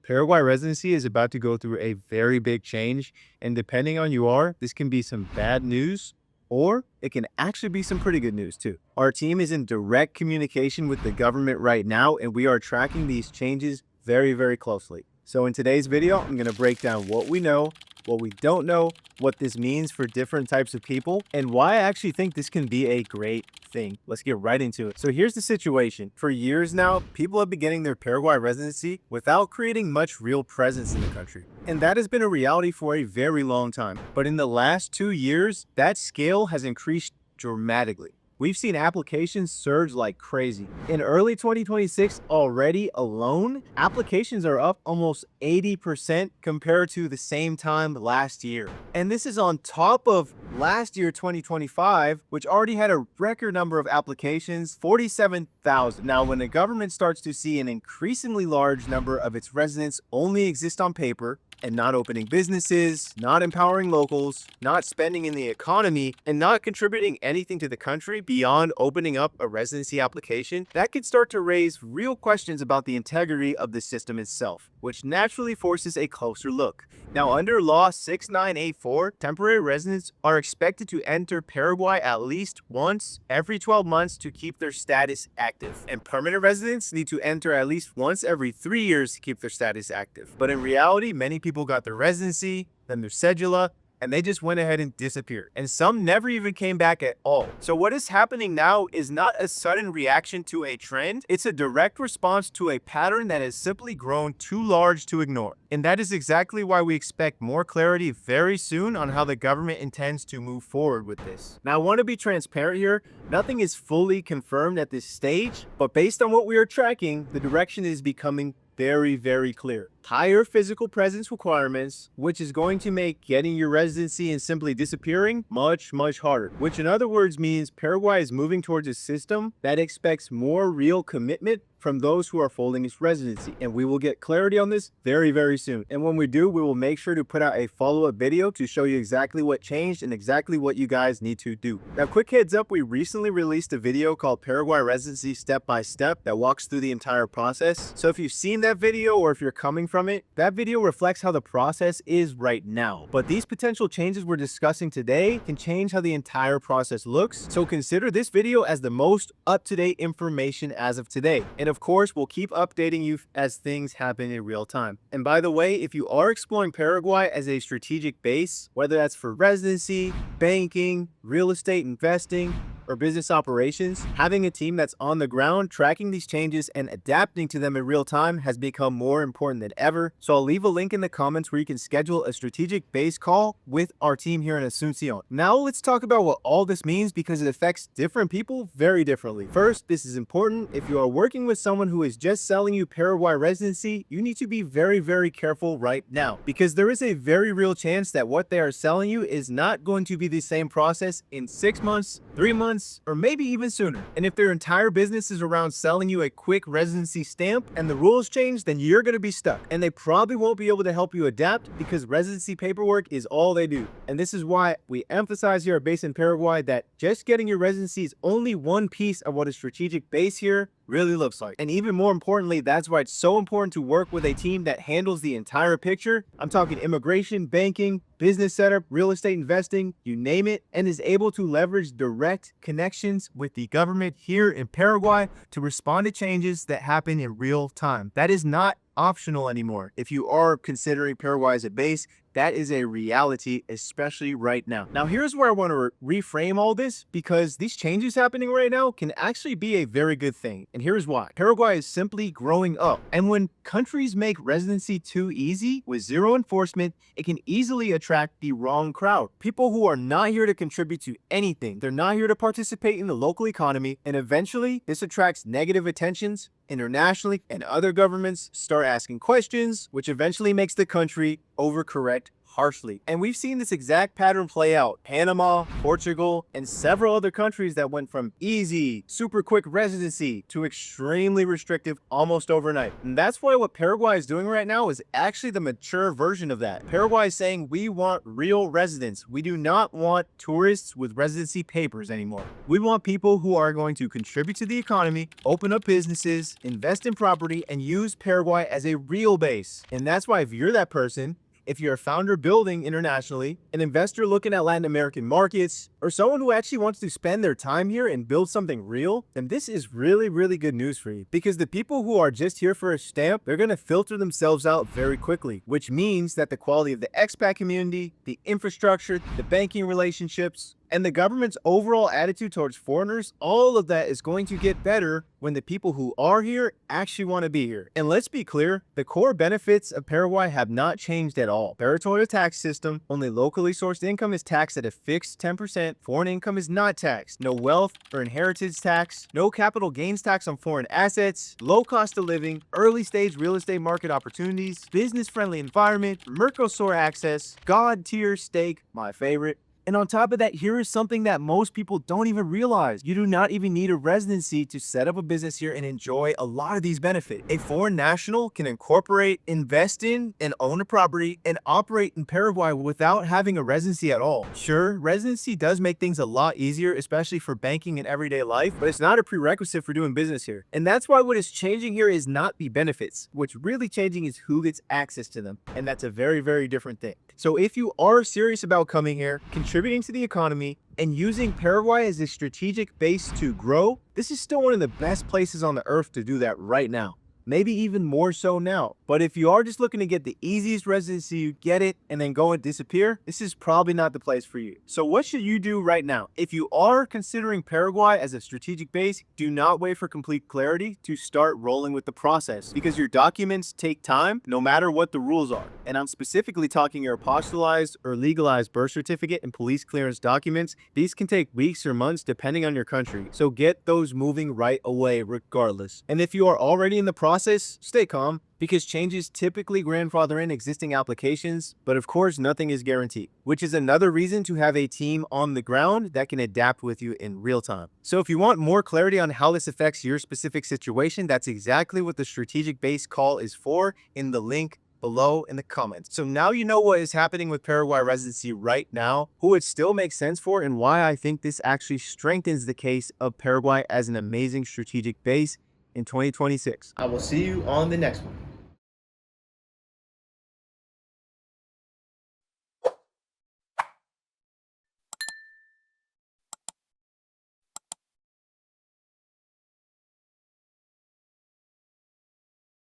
Paraguay residency is about to go through a very big change, and depending on this can be some bad news, or it can actually be some pretty good news too. Our team is in direct communication with the government right now, and we are tracking these changes very, very closely. So in today's video, I'm going to break down what we know, what we don't know, what this means for different types of people, and why I actually think this can be a great thing. Let's get right into it. So here's the situation. For years now, people have been getting their Paraguay residency without creating much real presence in the country. And that has been a reality for a very long time. But in the last 2 years, that scale has increased dramatically. We've seen applications surge like crazy. In early 2026 already alone, applications are up almost 80% compared to the same time last year. And this is on top of last year, 2025, which already had a record number of applications, 47,000. Now, when the government starts to see an increasingly large number of its residents only exist on paper, and not opening businesses, not empowering locals, not spending in the economy, and not contributing anything to the country beyond opening up a residency application, that could start to raise real questions about the integrity of the system itself, which naturally forces a closer look. Now, under Law 6984, temporary residents are expected to enter Paraguay at least once every 12 months to keep their status active. And permanent residents need to enter at least once every 3 years to keep their status active. But in reality, many people got their residency, then their cedula, and they just went ahead and disappeared. And some never even came back at all. So what is happening now is not a sudden reaction to a trend. It's a direct response to a pattern that has simply grown too large to ignore. And that is exactly why we expect more clarity very soon on how the government intends to move forward with this. Now, I want to be transparent here. Nothing is fully confirmed at this stage, but based on what we are tracking, the direction is becoming very, very clear. Higher physical presence requirements, which is going to make getting your residency and simply disappearing much, much harder. Which in other words means Paraguay is moving towards a system that expects more real commitment from those who are holding its residency. And we will get clarity on this very, very soon. And when we do, we will make sure to put out a follow-up video to show you exactly what changed and exactly what you guys need to do. Now, quick heads up, we recently released a video called Paraguay Residency Step by Step that walks through the entire process. So if you've seen that video or if you're coming from it, that video reflects how the process is right now. But these potential changes we're discussing today can change how the entire process looks. So consider this video as the most up-to-date information as of today. And of course, we'll keep updating you as things happen in real time. And by the way, if you are exploring Paraguay as a strategic base, whether that's for residency, banking, real estate investing, or business operations, having a team that's on the ground tracking these changes and adapting to them in real time has become more important than ever. So I'll leave a link in the comments where you can schedule a strategic base call with our team here in Asunción. Now let's talk about what all this means because it affects different people very differently. First, this is important. If you are working with someone who is just selling you Paraguay residency, you need to be very, very careful right now because there is a very real chance that what they are selling you is not going to be the same process in 6 months, 3 months, or maybe even sooner. And if their entire business is around selling you a quick residency stamp and the rules change, then you're going to be stuck. And they probably won't be able to help you adapt because residency paperwork is all they do. And this is why we emphasize here at Base in Paraguay that just getting your residency is only one piece of what a strategic base here really looks like. And even more importantly, that's why it's so important to work with a team that handles the entire picture. I'm talking immigration, banking, business setup, real estate investing, you name it, and is able to leverage direct connections with the government here in Paraguay to respond to changes that happen in real time. That is not optional anymore. If you are considering Paraguay as a base, that is a reality, especially right now. Now, here's where I want to reframe all this because these changes happening right now can actually be a very good thing. And here's why. Paraguay is simply growing up. And when countries make residency too easy with zero enforcement, it can easily attract the wrong crowd. People who are not here to contribute to anything. They're not here to participate in the local economy. And eventually, this attracts negative attentions internationally, and other governments start asking questions, which eventually makes the country overcorrect harshly. And we've seen this exact pattern play out. Panama, Portugal, and several other countries that went from easy, super quick residency to extremely restrictive almost overnight. And that's why what Paraguay is doing right now is actually the mature version of that. Paraguay is saying we want real residents. We do not want tourists with residency papers anymore. We want people who are going to contribute to the economy, open up businesses, invest in property, and use Paraguay as a real base. And that's why if you're that person, if you're a founder building internationally, an investor looking at Latin American markets, or someone who actually wants to spend their time here and build something real, then this is really, really good news for you. Because the people who are just here for a stamp, they're going to filter themselves out very quickly, which means that the quality of the expat community, the infrastructure, the banking relationships, and the government's overall attitude towards foreigners, all of that is going to get better when the people who are here actually want to be here. And let's be clear, the core benefits of Paraguay have not changed at all. Territorial tax system, only locally sourced income is taxed at a fixed 10%. Foreign income is not taxed. No wealth or inheritance tax, no capital gains tax on foreign assets, low cost of living, early stage real estate market opportunities, business-friendly environment, Mercosur access, God tier steak, my favorite. And on top of that, here is something that most people don't even realize. You do not even need a residency to set up a business here and enjoy a lot of these benefits. A foreign national can incorporate, invest in, and own a property and operate in Paraguay without having a residency at all. Sure, residency does make things a lot easier, especially for banking and everyday life, but it's not a prerequisite for doing business here. And that's why what is changing here is not the benefits. What's really changing is who gets access to them. And that's a very, very different thing. So if you are serious about coming here, contributing to the economy, and using Paraguay as a strategic base to grow, this is still one of the best places on the earth to do that right now. Maybe even more so now. But if you are just looking to get the easiest residency, you get it and then go and disappear, this is probably not the place for you. So what should you do right now? If you are considering Paraguay as a strategic base, do not wait for complete clarity to start rolling with the process, because your documents take time no matter what the rules are. And I'm specifically talking your apostillized or legalized birth certificate and police clearance documents. These can take weeks or months depending on your country. So get those moving right away regardless. And if you are already in the process, stay calm, because changes typically grandfather in existing applications, but of course nothing is guaranteed, which is another reason to have a team on the ground that can adapt with you in real time. So if you want more clarity on how this affects your specific situation, that's exactly what the strategic base call is for in the link below in the comments. So now you know what is happening with Paraguay residency right now, who it still makes sense for, and why I think this actually strengthens the case of Paraguay as an amazing strategic base in 2026. I will see you on the next one.